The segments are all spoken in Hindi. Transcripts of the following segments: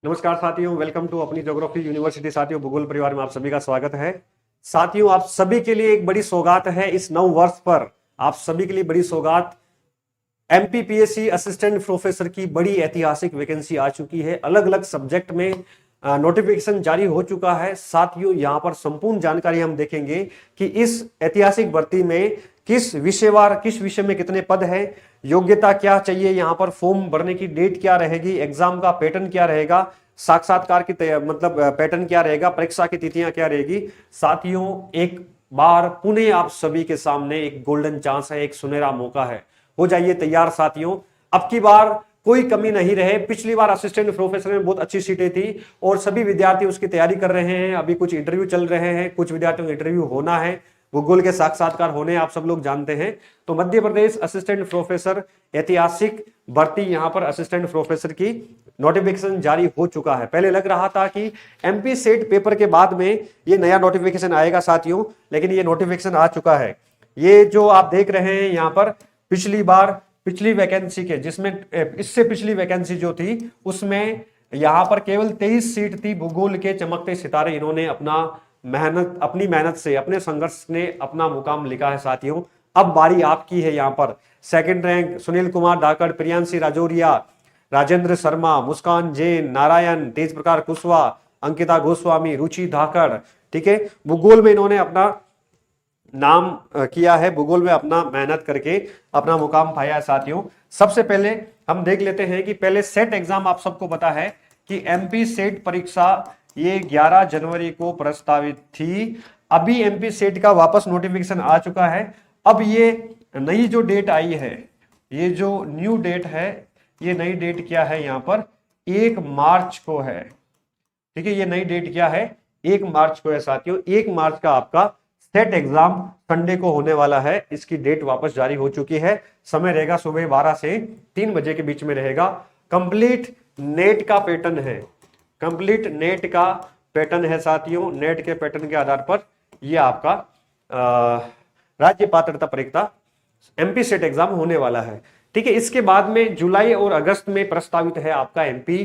नमस्कार साथियों, वेलकम टू अपनी ज्योग्राफी यूनिवर्सिटी। साथियों, भूगोल परिवार में आप सभी का स्वागत है। साथियों, आप सभी के लिए एक बड़ी सौगात है इस नव वर्ष पर। आप सभी के लिए बड़ी सौगात, एमपीपीएससी असिस्टेंट प्रोफेसर की बड़ी ऐतिहासिक वैकेंसी आ चुकी है। अलग अलग सब्जेक्ट में नोटिफिकेशन जारी हो चुका है। साथियों, यहां पर संपूर्ण जानकारी हम देखेंगे कि इस ऐतिहासिक भर्ती में किस विषय में कितने पद हैं, योग्यता क्या चाहिए, यहां पर फॉर्म भरने की डेट क्या रहेगी, एग्जाम का पैटर्न क्या रहेगा, साक्षात्कार की मतलब पैटर्न क्या रहेगा, परीक्षा की तिथियां क्या रहेगी। साथियों, एक बार पुनः आप सभी के सामने एक गोल्डन चांस है, एक सुनहरा मौका है। हो जाइए तैयार साथियों। अब की बार कोई कमी नहीं रहे। पिछली बार असिस्टेंट प्रोफेसर में बहुत अच्छी सीटें थी और सभी विद्यार्थी उसकी तैयारी कर रहे हैं। अभी कुछ इंटरव्यू चल रहे हैं, कुछ विद्यार्थियों का इंटरव्यू होना है, भूगोल के साक्षात्कार होने, आप सब लोग जानते हैं। तो मध्य प्रदेश असिस्टेंट प्रोफेसर ऐतिहासिक भर्ती, यहां पर असिस्टेंट प्रोफेसर की नोटिफिकेशन जारी हो चुका है। पहले लग रहा था कि एमपी सेट पेपर के बाद में ये नया नोटिफिकेशन आएगा साथियों, लेकिन ये नोटिफिकेशन आ चुका है। ये जो आप देख रहे हैं यहां पर पिछली वैकेंसी के, जिसमें इससे पिछली वैकेंसी जो थी उसमें यहां पर केवल 23 सीट थी। भूगोल के चमकते सितारे, इन्होंने अपनी मेहनत से, अपने संघर्ष ने अपना मुकाम लिखा है साथियों। अब बारी आपकी है। यहां पर सेकंड रैंक सुनील कुमार धाकड़, प्रियांशी राजौरिया, राजेंद्र शर्मा, मुस्कान जैन, नारायण, तेज प्रकाश कुशवाहा, अंकिता गोस्वामी, रुचि धाकड़। ठीक है, भूगोल में इन्होंने अपना नाम किया है, भूगोल में अपना मेहनत करके अपना मुकाम पाया है साथियों। सबसे पहले हम देख लेते हैं कि पहले सेट एग्जाम, आप सबको पता है कि एमपी सेट परीक्षा ये 11 जनवरी को प्रस्तावित थी। अभी एमपी सेट का वापस नोटिफिकेशन आ चुका है। अब ये नई जो डेट आई है, ये जो न्यू डेट है, ये नई डेट क्या है, यहां पर 1 मार्च को है। ठीक है, ये नई डेट क्या है, 1 मार्च को है साथियों। 1 मार्च का आपका सेट एग्जाम संडे को होने वाला है। इसकी डेट वापस जारी हो चुकी है। समय रहेगा सुबह 12 से 3 बजे के बीच में रहेगा। कंप्लीट नेट का पैटर्न है, कंप्लीट नेट का पैटर्न है साथियों। नेट के पैटर्न के आधार पर यह आपका राज्य पात्रता परीक्षा एमपी सेट एग्जाम होने वाला है। ठीक है, इसके बाद में जुलाई और अगस्त में प्रस्तावित है आपका एमपी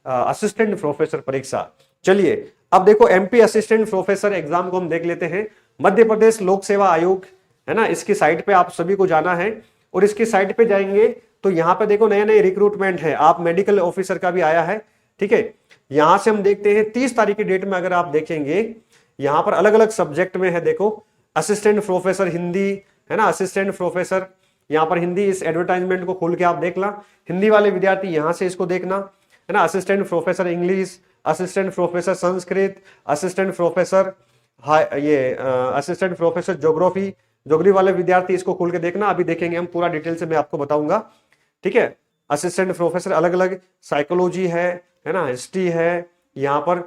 असिस्टेंट प्रोफेसर परीक्षा। चलिए अब देखो, एमपी असिस्टेंट प्रोफेसर एग्जाम को हम देख लेते हैं। मध्य प्रदेश लोक सेवा आयोग है ना, इसकी साइट पे आप सभी को जाना है और इसकी साइट पे जाएंगे तो यहां पे देखो नए नए रिक्रूटमेंट है। आप मेडिकल ऑफिसर का भी आया है। ठीक है, यहां से हम देखते हैं 30 तारीख की डेट में अगर आप देखेंगे, यहां पर अलग अलग सब्जेक्ट में है। देखो, असिस्टेंट प्रोफेसर हिंदी है ना, असिस्टेंट प्रोफेसर, यहां पर हिंदी, इस एडवर्टाइजमेंट को खोल के आप देखना, हिंदी वाले विद्यार्थी यहां से इसको देखना है ना। Assistant professor English, assistant professor Sanskrit, assistant professor assistant professor geography वाले विद्यार्थी इसको खोल के देखना। अभी देखेंगे हम पूरा डिटेल से, मैं आपको बताऊंगा। ठीक है, असिस्टेंट प्रोफेसर अलग अलग, साइकोलॉजी है ना, हिस्ट्री है, यहाँ पर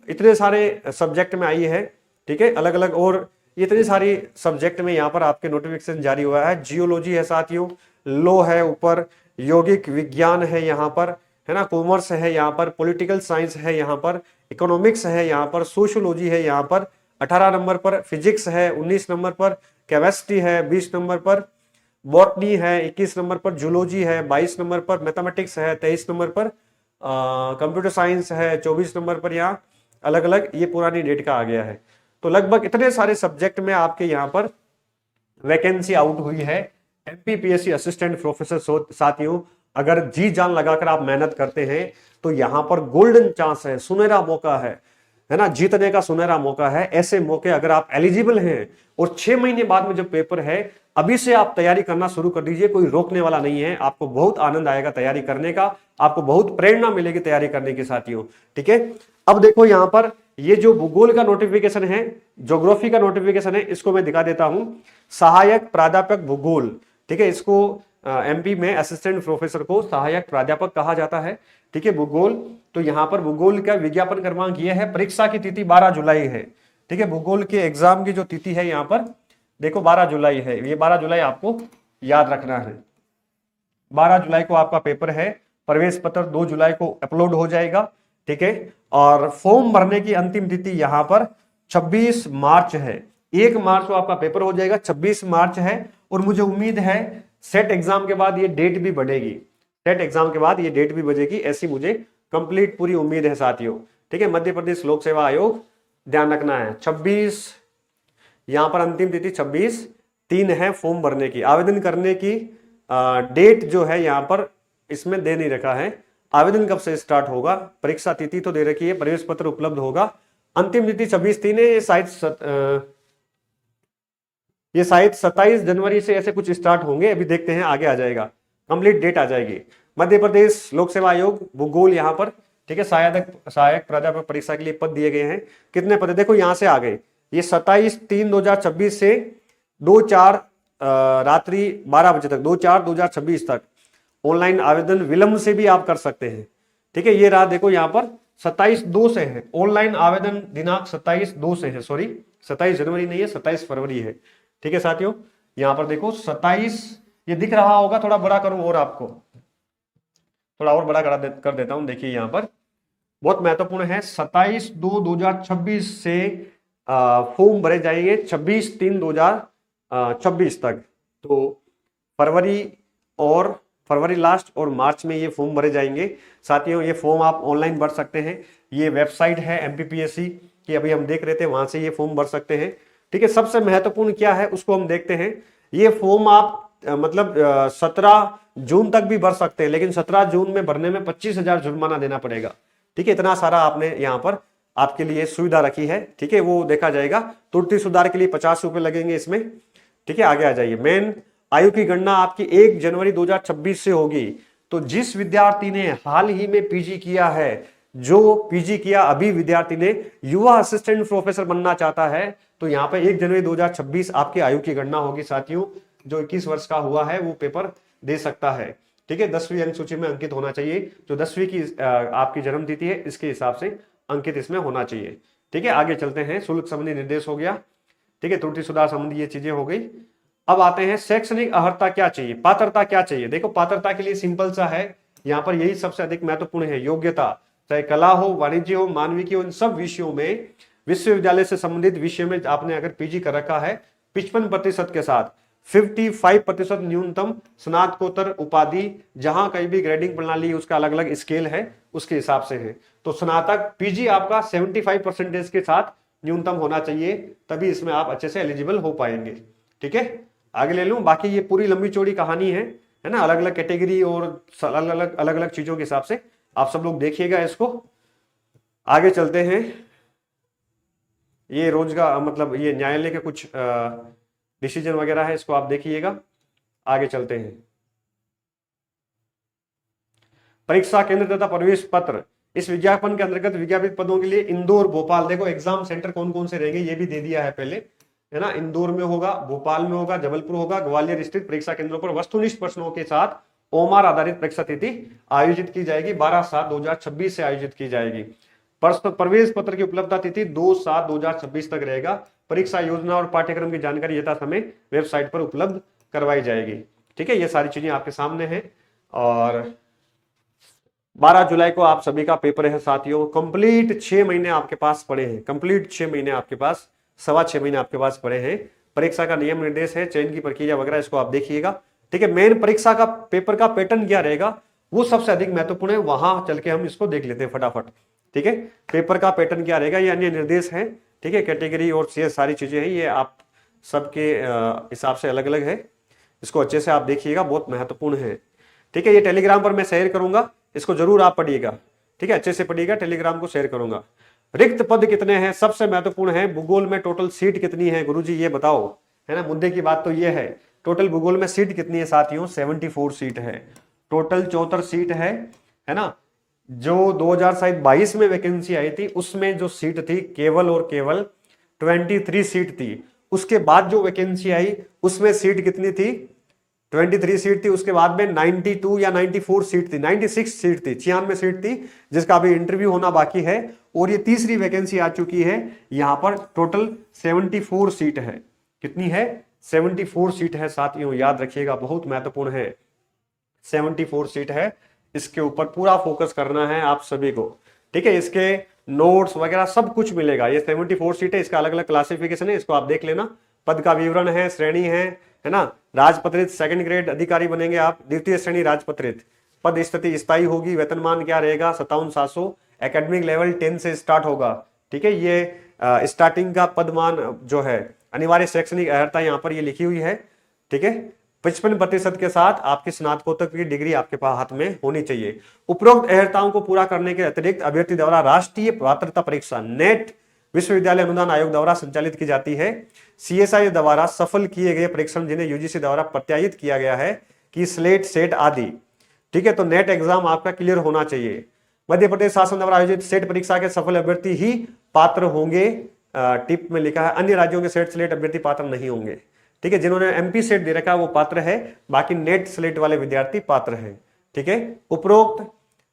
इतने सारे सब्जेक्ट में आई है। ठीक है, अलग अलग, और इतनी सारी सब्जेक्ट में यहाँ पर आपके नोटिफिकेशन जारी हुआ है। जियोलॉजी है साथियों, लॉ है ऊपर, यौगिक विज्ञान है यहाँ पर है ना, कॉमर्स है यहाँ पर, पॉलिटिकल साइंस है यहाँ पर, इकोनॉमिक्स है यहाँ पर, सोशियोलॉजी है यहाँ पर 18 नंबर पर, फिजिक्स है 19 नंबर पर, केमिस्ट्री है 20 नंबर पर, बॉटनी है 21 नंबर पर, जूलॉजी है 22 नंबर पर, मैथमेटिक्स है 23 नंबर पर, कंप्यूटर साइंस है 24 नंबर पर। यहाँ अलग अलग ये पुरानी डेट का आ गया है। तो लगभग इतने सारे सब्जेक्ट में आपके यहाँ पर वैकेंसी आउट हुई है एमपीपीएससी असिस्टेंट प्रोफेसर। साथियों, अगर जी जान लगाकर आप मेहनत करते हैं तो यहां पर गोल्डन चांस है, सुनहरा मौका है ना, जीतने का सुनहरा मौका है। ऐसे मौके अगर आप एलिजिबल हैं और 6 महीने बाद में जब पेपर है, अभी से आप तैयारी करना शुरू कर दीजिए, कोई रोकने वाला नहीं है। आपको बहुत आनंद आएगा तैयारी करने का, आपको बहुत प्रेरणा मिलेगी तैयारी करने की साथियों। ठीक है, अब देखो यहां पर ये जो भूगोल का नोटिफिकेशन है, ज्योग्राफी का नोटिफिकेशन है, इसको मैं दिखा देता हूं। सहायक प्राध्यापक भूगोल, ठीक है, इसको एमपी में असिस्टेंट प्रोफेसर को सहायक प्राध्यापक कहा जाता है। ठीक है, भूगोल, तो यहां पर भूगोल का विज्ञापन क्रमांक यह है। परीक्षा की तिथि 12 जुलाई है। ठीक है, भूगोल के एग्जाम की जो तिथि है यहां पर देखो 12 जुलाई है। ये 12 जुलाई आपको याद रखना है। 12 जुलाई को आपका पेपर है। प्रवेश पत्र 2 जुलाई को अपलोड हो जाएगा। ठीक है, और फॉर्म भरने की अंतिम तिथि यहां पर 26 मार्च है। 1 मार्च को आपका पेपर हो जाएगा, 26 मार्च है। और मुझे उम्मीद है सेट एग्जाम के बाद ये डेट भी बढ़ेगी, सेट एग्जाम के बाद ये डेट भी बढ़ेगी, ऐसी मुझे कंप्लीट पूरी उम्मीद है साथियों। ठीक है, मध्य प्रदेश लोक सेवा आयोग ध्यान रखना है। 26 यहां पर अंतिम तिथि 26/3 है फॉर्म भरने की। आवेदन करने की डेट जो है यहां पर इसमें दे नहीं रखा है। आवेदन कब से स्टार्ट होगा, परीक्षा तिथि तो दे रखी है, प्रवेश पत्र उपलब्ध होगा। अंतिम तिथि 26/3 है। ये शायद 27 जनवरी से ऐसे कुछ स्टार्ट होंगे, अभी देखते हैं आगे आ जाएगा, कंप्लीट डेट आ जाएगी। मध्य प्रदेश लोक सेवा आयोग भूगोल यहाँ पर, ठीक है, सहायक प्राध्यापक परीक्षा के लिए पद दिए गए हैं। कितने पद है देखो, यहां से आ गए ये 27/3/2026 से 2/4 रात्रि 12 बजे तक, 2/4/2026 तक ऑनलाइन आवेदन विलंब से भी आप कर सकते हैं। ठीक है, ये रहा देखो यहाँ पर 27/2 से है ऑनलाइन आवेदन, दिनांक 27/2 से है, सॉरी 27 जनवरी नहीं है, 27 फरवरी है। ठीक है साथियों, यहां पर देखो 27, ये दिख रहा होगा, थोड़ा बड़ा करूं और आपको थोड़ा और बड़ा कर देता हूं। देखिए यहां पर बहुत महत्वपूर्ण है, 27/2/2026 से फॉर्म भरे जाएंगे 26/3/2026 तक। तो फरवरी लास्ट और मार्च में ये फॉर्म भरे जाएंगे साथियों। ये फॉर्म आप ऑनलाइन भर सकते हैं, ये वेबसाइट है एमपीपीएससी की, अभी हम देख रहे थे, वहां से ये फॉर्म भर सकते हैं। ठीक है, सबसे महत्वपूर्ण क्या है उसको हम देखते हैं। ये फॉर्म आप मतलब 17 जून तक भी भर सकते हैं, लेकिन 17 जून में भरने में 25,000 जुर्माना देना पड़ेगा। ठीक है, इतना सारा आपने यहाँ पर आपके लिए सुविधा रखी है। ठीक है, वो देखा जाएगा। त्रुटि सुधार के लिए 50 रुपए लगेंगे इसमें। ठीक है, आगे आ जाइए। मेन आयु की गणना आपकी 1 जनवरी 2026 से होगी। तो जिस विद्यार्थी ने हाल ही में पीजी किया है, जो पीजी किया अभी विद्यार्थी ने युवा असिस्टेंट प्रोफेसर बनना चाहता है, तो यहाँ पे 1 जनवरी 2026 आपकी आयु की गणना होगी साथियों। जो 21 वर्ष का हुआ है वो पेपर दे सकता है। ठीक है, 10वीं अंक सूची में अंकित होना चाहिए। जो 10वीं की आपकी जन्म तिथि है, इसके हिसाब से अंकित इसमें होना चाहिए। ठीक है, आगे चलते हैं। शुल्क संबंधी निर्देश हो गया। ठीक है, त्रुटि सुधार संबंधी ये चीजें हो गई। अब आते हैं शैक्षणिक अर्हता क्या चाहिए, पात्रता क्या चाहिए। देखो पात्रता के लिए सिंपल सा है, यहाँ पर यही सबसे अधिक महत्वपूर्ण है। योग्यता, चाहे कला हो, वाणिज्य हो, मानविकी हो, इन सब विषयों में विश्वविद्यालय से संबंधित विषय में आपने अगर पीजी कर रखा है 55% के साथ, 55% न्यूनतम स्नातकोत्तर उपाधि, जहां कहीं भी ग्रेडिंग प्रणाली उसका अलग अलग स्केल है उसके हिसाब से है। तो स्नातक पीजी आपका 75% के साथ न्यूनतम होना चाहिए, तभी इसमें आप अच्छे से एलिजिबल हो पाएंगे। ठीक है, आगे ले लूं, बाकी ये पूरी लंबी चौड़ी कहानी है ना, अलग अलग कैटेगरी और अलग अलग चीजों के हिसाब से आप सब लोग देखिएगा इसको। आगे चलते हैं। ये रोजगार मतलब ये न्यायालय के कुछ डिसीजन वगैरह है, इसको आप देखिएगा। आगे चलते हैं। परीक्षा केंद्र तथा प्रवेश पत्र, इस विज्ञापन के अंतर्गत विज्ञापित पदों के लिए इंदौर, भोपाल, देखो एग्जाम सेंटर कौन कौन से रहेंगे ये भी दे दिया है पहले, है ना। इंदौर में होगा, भोपाल में होगा, जबलपुर होगा, ग्वालियर स्थित परीक्षा केंद्रों पर वस्तुनिष्ठ प्रश्नों के साथ ओमार आधारित परीक्षा तिथि आयोजित की जाएगी। 12/7/2026 से आयोजित की जाएगी। प्रवेश पत्र की उपलब्धता तिथि 2/7/2026 तक रहेगा। परीक्षा योजना और पाठ्यक्रम की जानकारी यथा समय वेबसाइट पर उपलब्ध करवाई जाएगी। ठीक है, ये सारी चीजें आपके सामने हैं। और 12 जुलाई को आप सभी का पेपर है साथियों। कंप्लीट 6 महीने आपके पास पड़े हैं, कंप्लीट 6 महीने आपके पास, 6.25 महीने आपके पास पड़े हैं। परीक्षा का नियम निर्देश है, चयन की प्रक्रिया वगैरह, इसको आप देखिएगा। ठीक है, मेन परीक्षा का पेपर का पैटर्न क्या रहेगा वो सबसे अधिक महत्वपूर्ण है, वहां चल के हम इसको देख लेते हैं फटाफट। ठीक है, पेपर का पैटर्न क्या रहेगा, ये अन्य निर्देश है। ठीक है, कैटेगरी और ये सारी चीजें हैं, ये आप सबके हिसाब से अलग अलग है, इसको अच्छे से आप देखिएगा, बहुत महत्वपूर्ण है। ठीक है, ये टेलीग्राम पर मैं शेयर करूंगा, इसको जरूर आप पढ़िएगा। ठीक है, अच्छे से पढ़िएगा, टेलीग्राम को शेयर करूंगा। रिक्त पद कितने हैं, सबसे महत्वपूर्ण है। भूगोल में टोटल सीट कितनी है गुरुजी ये बताओ, है ना। मुद्दे की बात तो ये है, टोटल भूगोल में सीट कितनी है साथियों, 74 सीट है। टोटल 74 सीट है ना। जो 2022 में वैकेंसी आई थी उसमें जो सीट थी केवल और केवल 23 सीट थी। उसके बाद जो वैकेंसी आई उसमें सीट कितनी थी, 23 सीट थी। उसके बाद में 92 या 94 सीट थी, 96 सीट थी, 96 सीट थी, जिसका अभी इंटरव्यू होना बाकी है। और ये तीसरी वैकेंसी आ चुकी है। यहां पर टोटल 74 सीट है। कितनी है, 74 सीट है साथियों, याद रखिएगा, बहुत महत्वपूर्ण है। 74 सीट है, इसके ऊपर पूरा फोकस करना है आप सभी को। ठीक है, इसके नोट्स वगैरह सब कुछ मिलेगा। ये 74 सीट है, इसका अलग अलग क्लासिफिकेशन है, इसको आप देख लेना। पद का विवरण है, श्रेणी है ना। राजपत्रित 2nd ग्रेड अधिकारी बनेंगे आप, द्वितीय श्रेणी राजपत्रित। पद स्थिति स्थायी होगी, वेतनमान क्या रहेगा 57,700, एकेडमिक लेवल 10 से स्टार्ट होगा। ठीक है, ये स्टार्टिंग का पदमान जो है, अनिवार्य शैक्षणिक अर्हता यहाँ पर ये लिखी हुई है। ठीक है, 55% के साथ आपकी स्नातकोत्तर की डिग्री आपके पास हाथ में होनी चाहिए। उपरोक्त अर्हताओं को पूरा करने के अतिरिक्त अभ्यर्थी द्वारा राष्ट्रीय पात्रता परीक्षा नेट विश्वविद्यालय अनुदान आयोग द्वारा संचालित की जाती है। सीएसआई द्वारा सफल किए गए परीक्षण जिन्हें यूजीसी द्वारा प्रत्यायित किया गया है कि स्लेट सेट आदि। ठीक है, तो नेट एग्जाम आपका क्लियर होना चाहिए। मध्य प्रदेश शासन द्वारा आयोजित सेट परीक्षा के सफल अभ्यर्थी ही पात्र होंगे। टिप में लिखा है अन्य राज्यों के सेट स्लेट अभ्यर्थी पात्र नहीं होंगे। ठीक है, जिन्होंने एमपी सेट दे रखा है वो पात्र है, बाकी नेट स्लेट वाले विद्यार्थी पात्र है। ठीक है, उपरोक्त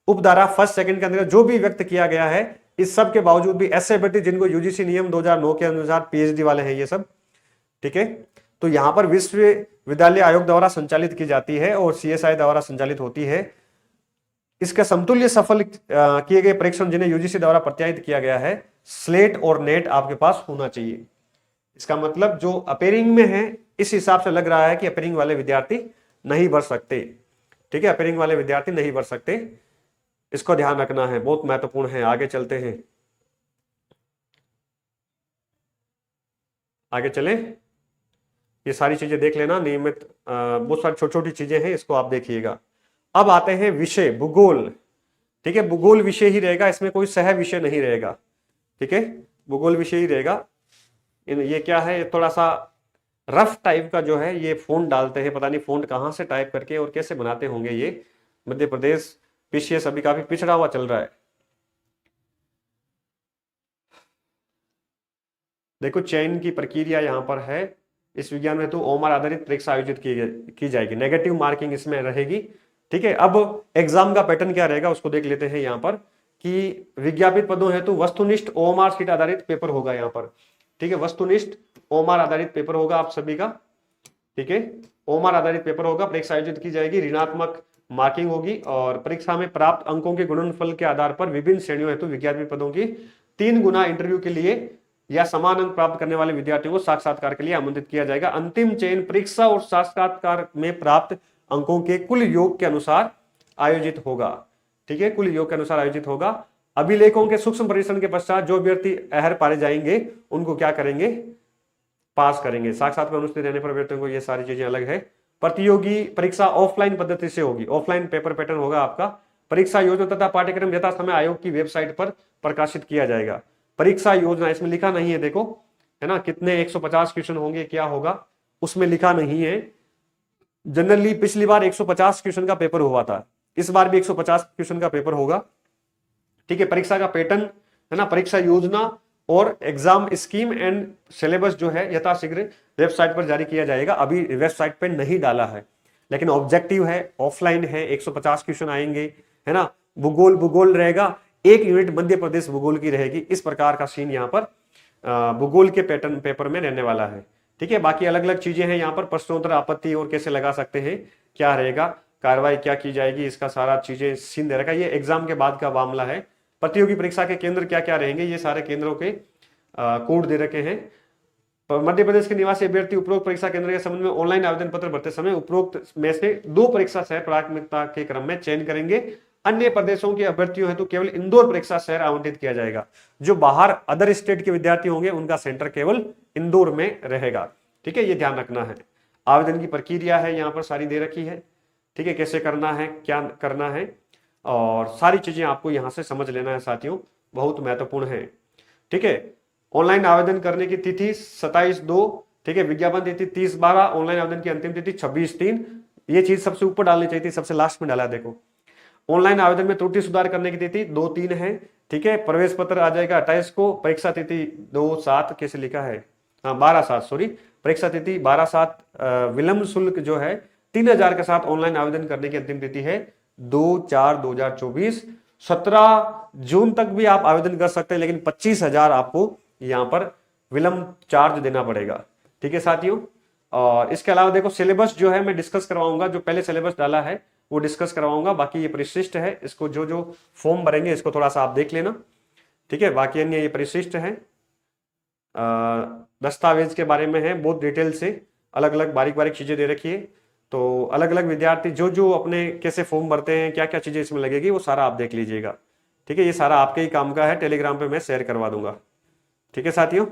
उपधारा फर्स्ट सेकंड के अंदर जो भी व्यक्त किया गया है, इस सब के बावजूद भी ऐसे अभ्यर्थी जिनको यूजीसी नियम 2009 के अनुसार पीएचडी वाले हैं ये सब। ठीक है, तो यहां पर विश्वविद्यालय आयोग द्वारा संचालित की जाती है और सीएसआई द्वारा संचालित होती है। इसके समतुल्य सफल किए गए परीक्षण जिन्हें यूजीसी द्वारा प्रत्यायित किया गया है, स्लेट और नेट आपके पास होना चाहिए। इसका मतलब जो अपेयरिंग में है, इस हिसाब से लग रहा है कि अपेयरिंग वाले विद्यार्थी नहीं भर सकते। ठीक है, अपेयरिंग वाले विद्यार्थी नहीं भर सकते, इसको ध्यान रखना है, बहुत महत्वपूर्ण है। आगे चलते हैं, आगे चलें, ये सारी चीजें देख लेना नियमित, बहुत सारी छोटी छोटी चीजें हैं, इसको आप देखिएगा। अब आते हैं विषय भूगोल। ठीक है, भूगोल विषय ही रहेगा, इसमें कोई सह विषय नहीं रहेगा। ठीक है, भूगोल विषय ही रहेगा। ये क्या है, थोड़ा सा रफ टाइप का जो है ये फोन डालते हैं, पता नहीं फोन कहां से टाइप करके और कैसे बनाते होंगे ये। मध्य प्रदेश पीसीएस अभी काफी पिछड़ा हुआ चल रहा है। देखो चयन की प्रक्रिया यहां पर है। इस विज्ञान में तो ओमआर आधारित परीक्षा आयोजित की जाएगी, नेगेटिव मार्किंग इसमें रहेगी। ठीक है, अब एग्जाम का पैटर्न क्या रहेगा उसको देख लेते हैं यहां पर, कि विज्ञापित पदों हेतु वस्तुनिष्ठ ओमआर शीट आधारित पेपर होगा यहाँ पर। ठीक है, वस्तुनिष्ठ ओमआर आधारित पेपर होगा आप सभी का। ठीक है, ओमआर आधारित पेपर होगा, परीक्षा आयोजित की जाएगी, ऋणात्मक मार्किंग होगी और परीक्षा में प्राप्त अंकों के गुणनफल के आधार पर विभिन्न श्रेणियों हेतु विज्ञापित पदों की 3 गुना इंटरव्यू के लिए या समान अंक प्राप्त करने वाले विद्यार्थियों को साक्षात्कार के लिए आमंत्रित किया जाएगा। अंतिम चयन परीक्षा और साक्षात्कार में प्राप्त अंकों के कुल योग के अनुसार आयोजित होगा। ठीक है, कुल योग के अनुसार आयोजित होगा। अभिलेखों के सूक्ष्म परीक्षण के पश्चात जो अभ्यर्थी अहर पाए जाएंगे उनको क्या करेंगे, पास करेंगे। साक्षात्कार अनुष्ठित रहने पर अभ्यर्थियों को ये सारी चीजें अलग है। प्रतियोगी परीक्षा ऑफलाइन पद्धति से होगी, ऑफलाइन पेपर पैटर्न होगा आपका। परीक्षा योजना तथा पाठ्यक्रम यथा समय आयोग की वेबसाइट पर प्रकाशित किया जाएगा। परीक्षा योजना इसमें लिखा नहीं है, देखो है ना, कितने 150 क्वेश्चन होंगे, क्या होगा उसमें लिखा नहीं है। जनरली पिछली बार 150 क्वेश्चन का पेपर हुआ था, इस बार भी 150 क्वेश्चन का पेपर होगा। ठीक है, परीक्षा का पैटर्न है ना, परीक्षा योजना और एग्जाम स्कीम एंड सिलेबस जो है यथाशीघ्र वेबसाइट पर जारी किया जाएगा। अभी वेबसाइट पर नहीं डाला है, लेकिन ऑब्जेक्टिव है, ऑफलाइन है, 150 क्वेश्चन आएंगे, है ना। भूगोल रहेगा, 1 यूनिट मध्य प्रदेश भूगोल की रहेगी। इस प्रकार का सीन यहाँ पर भूगोल के पैटर्न पेपर में रहने वाला है। ठीक है, बाकी अलग अलग चीजें हैं यहाँ पर, प्रश्नोत्तर, आपत्ति और कैसे लगा सकते हैं, क्या रहेगा, कार्रवाई क्या की जाएगी, इसका सारा चीजें सीन दे रखा है। ये एग्जाम के बाद का मामला है। प्रतियोगी परीक्षा के केंद्र क्या क्या रहेंगे, ये सारे केंद्रों के कोड दे रखे हैं। मध्य प्रदेश के निवासी अभ्यर्थी उपरोक्त परीक्षा केंद्र के संबंध में ऑनलाइन आवेदन पत्र भरते समय उपरोक्त में से 2 परीक्षा शहर प्राथमिकता के क्रम में चयन करेंगे। अन्य प्रदेशों के अभ्यर्थियों हेतु केवल इंदौर परीक्षा शहर आवंटित किया जाएगा। जो बाहर अदर स्टेट के विद्यार्थी होंगे उनका सेंटर केवल इंदौर में रहेगा। ठीक है, ये ध्यान रखना है। आवेदन की प्रक्रिया है यहाँ पर सारी दे रखी है। ठीक है, कैसे करना है, क्या करना है, और सारी चीजें आपको यहां से समझ लेना है साथियों, बहुत महत्वपूर्ण है। ठीक है, ऑनलाइन आवेदन करने की तिथि 27/2। ठीक है, विज्ञापन तिथि 30/12, ऑनलाइन आवेदन की अंतिम तिथि 26/3। ये चीज सबसे ऊपर डालनी चाहिए थी, सबसे लास्ट में डाला। देखो ऑनलाइन आवेदन में त्रुटि सुधार करने की तिथि 2/3 है। ठीक है, प्रवेश पत्र आ जाएगा 28 को, परीक्षा तिथि 2/7 कैसे लिखा है, हाँ 12/7 सॉरी, परीक्षा तिथि 12/7। विलंब शुल्क जो है 3000 के साथ ऑनलाइन आवेदन करने की अंतिम तिथि है 2/4/2024। 17 जून तक भी आप आवेदन कर सकते हैं, लेकिन 25,000 आपको यहाँ पर विलंब चार्ज देना पड़ेगा। ठीक है साथियों, और इसके अलावा देखो सिलेबस जो है मैं डिस्कस करवाऊंगा, जो पहले सिलेबस डाला है वो डिस्कस करवाऊंगा। बाकी ये परिशिष्ट है, इसको जो जो फॉर्म भरेंगे इसको थोड़ा सा आप देख लेना। ठीक है, बाकी अन्य ये परिशिष्ट है, दस्तावेज के बारे में है, बहुत डिटेल से अलग अलग बारीक बारीक चीजें दे रखी है। तो अलग अलग विद्यार्थी जो जो अपने कैसे फॉर्म भरते हैं, क्या क्या चीजें इसमें लगेगी, वो सारा आप देख लीजिएगा। ठीक है, ये सारा आपके ही काम का है, टेलीग्राम पे मैं शेयर करवा दूंगा। ठीक है साथियों,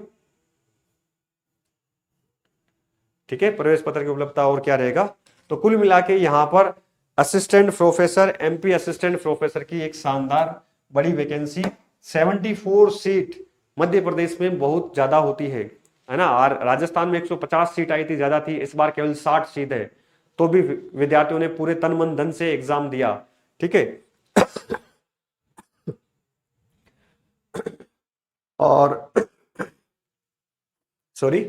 ठीक है। प्रवेश पत्र की उपलब्धता और क्या रहेगा, तो कुल मिला के यहाँ पर assistant professor, MP assistant professor की एक शानदार बड़ी वैकेंसी, 74 सीट मध्य प्रदेश में बहुत ज्यादा होती है ना। और राजस्थान में 150 सीट आई थी, ज्यादा थी, इस बार केवल 60 सीट है। तो भी विद्यार्थियों ने पूरे तन मन धन से एग्जाम दिया। ठीक है, और सॉरी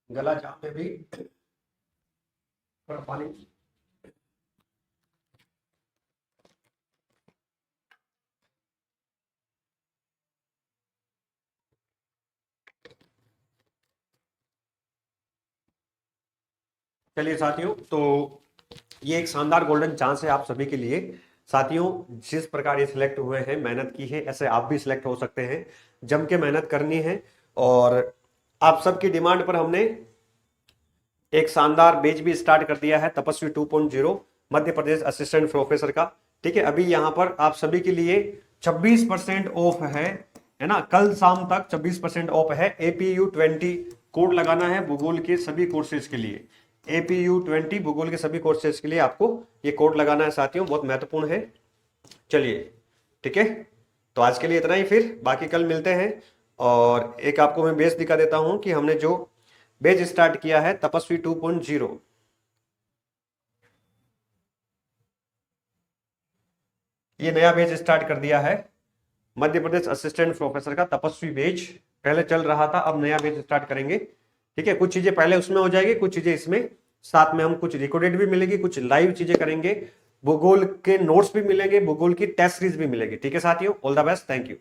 गला जाम में भी थोड़ा पानी। चलिए साथियों, तो ये एक शानदार गोल्डन चांस है आप सभी के लिए। साथियों, जिस प्रकार ये सिलेक्ट हुए हैं, मेहनत की है, ऐसे आप भी सिलेक्ट हो सकते हैं। जम के मेहनत करनी है। और आप सबकी डिमांड पर हमने एक शानदार बैच भी स्टार्ट कर दिया है, तपस्वी 2.0 मध्य प्रदेश असिस्टेंट प्रोफेसर का। ठीक है, अभी यहां पर आप सभी के लिए 26% ऑफ है ना। कल शाम तक 26% ऑफ है। APU20 कोड लगाना है भूगोल के सभी कोर्सेज के लिए। APU20 भूगोल के सभी कोर्सेज के लिए आपको ये कोड लगाना है साथियों, बहुत महत्वपूर्ण है। चलिए, ठीक है, तो आज के लिए इतना ही, फिर बाकी कल मिलते हैं। और एक आपको मैं बेस दिखा देता हूं कि हमने जो बेच स्टार्ट किया है तपस्वी 2.0, ये नया बेच स्टार्ट कर दिया है मध्य प्रदेश असिस्टेंट प्रोफेसर का तपस्वी बेच। पहले चल रहा था, अब नया बेच स्टार्ट करेंगे। ठीक है, कुछ चीजें पहले उसमें हो जाएगी, कुछ चीजें इसमें साथ में, हम कुछ रिकॉर्डेड भी मिलेगी, कुछ लाइव चीजें करेंगे, भूगोल के नोट्स भी मिलेंगे, भूगोल की टेस्ट सीरीज भी मिलेगी। ठीक है साथियों, all the best, thank you.